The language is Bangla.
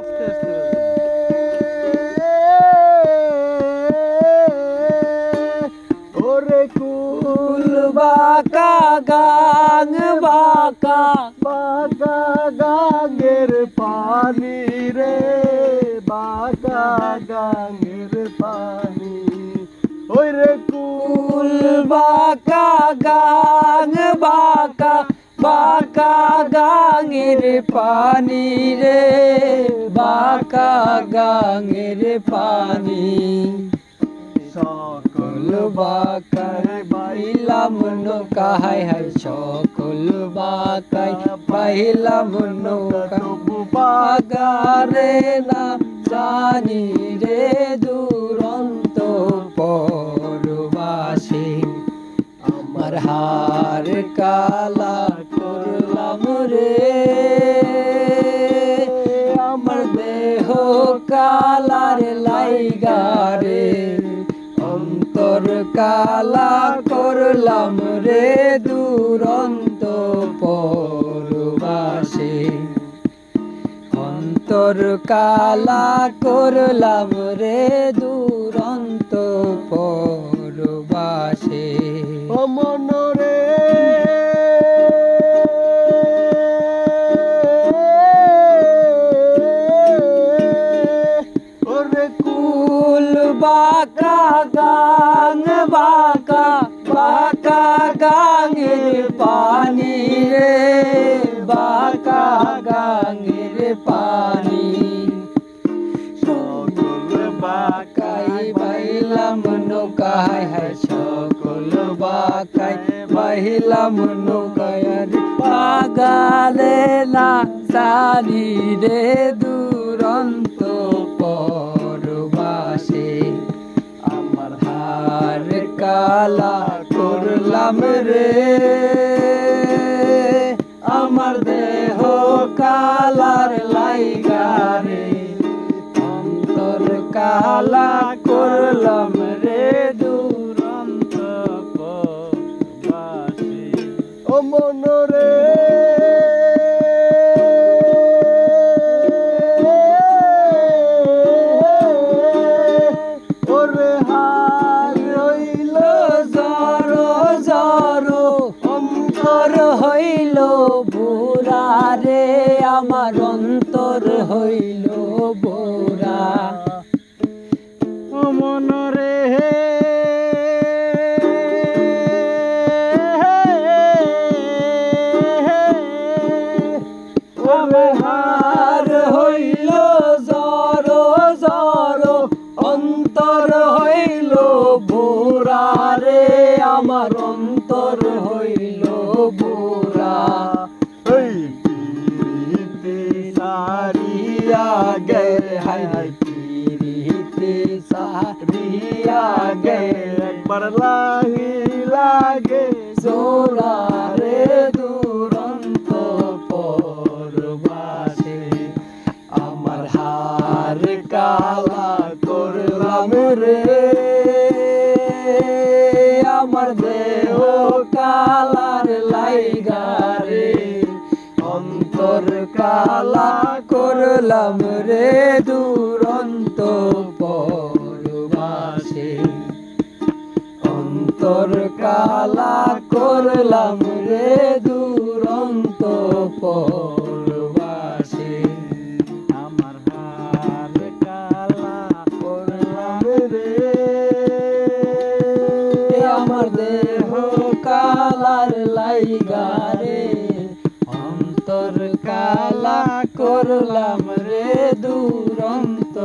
আস্তে আস্তে ওরে কুল বাঁকা গাং বাঁকা বাঁকা গাঙের পানি রে বাঁকা গাঙের পানি ওই রে কুল বাঁকা গাং বাঁকা বাঁকা গাঙের পানি রে বাঁকা গাঙের পানি সকল বাঁকায় বাইলাম নৌকা হায় হায় সকল বাঁকায় বাইলাম নৌকা বাগারে না জানি রে দুরন্ত পরবাসী আমার হার কালা করলাম রে আমার দেহ কালার লাইগা রে অন্তর কালা করলাম রে দুরন্ত পরবাসী অন্তর কালা করলাম রে দুরন্ত পরবাসী ও মনরে ওরে কুল বাঁকা গাং বাঁকা বাঁকা গাঙের পানি রে বাঁকা গাঙের পানি সকল বাঁকাই বাইলাম নৌকা হায় হায় সকল বাঁকাই বাইলাম নৌকায় বাগালে না জানি রে দুরন্ত পরবাসী আমার হার কালা করলাম রে আমার দেহ কালার লাইগা রে অন্তর কালা করলাম রে দুরন্ত পরবাসী ও মনরে ওরে হার হইল জড়ো জড়ো অন্তর হইল বুড়া রে আমার অন্তর হইল বুড়া ও মনরে হার হইল জড়ো জড়ো অন্তর হইল বুড়া রে আমার অন্তর হইল বুড়া ওই পিরিতে সারিয়া গে হাই হাই পিরিতে সারিয়া গে একবার লাগি লাগে জোড়া রে দুরন্ত পরবাসী আমার হার কালা করলাম রে আমার দেহ কালার লাইগা রে অন্তর কালা করলাম রে দুরন্ত পরবাসী অন্তর কালা করলাম রে দুরন্ত পরবাসী আমার হার কালা করলাম রে আমার দেহ কালার লাইগা রে অন্তর কালা করলাম রে দুরন্ত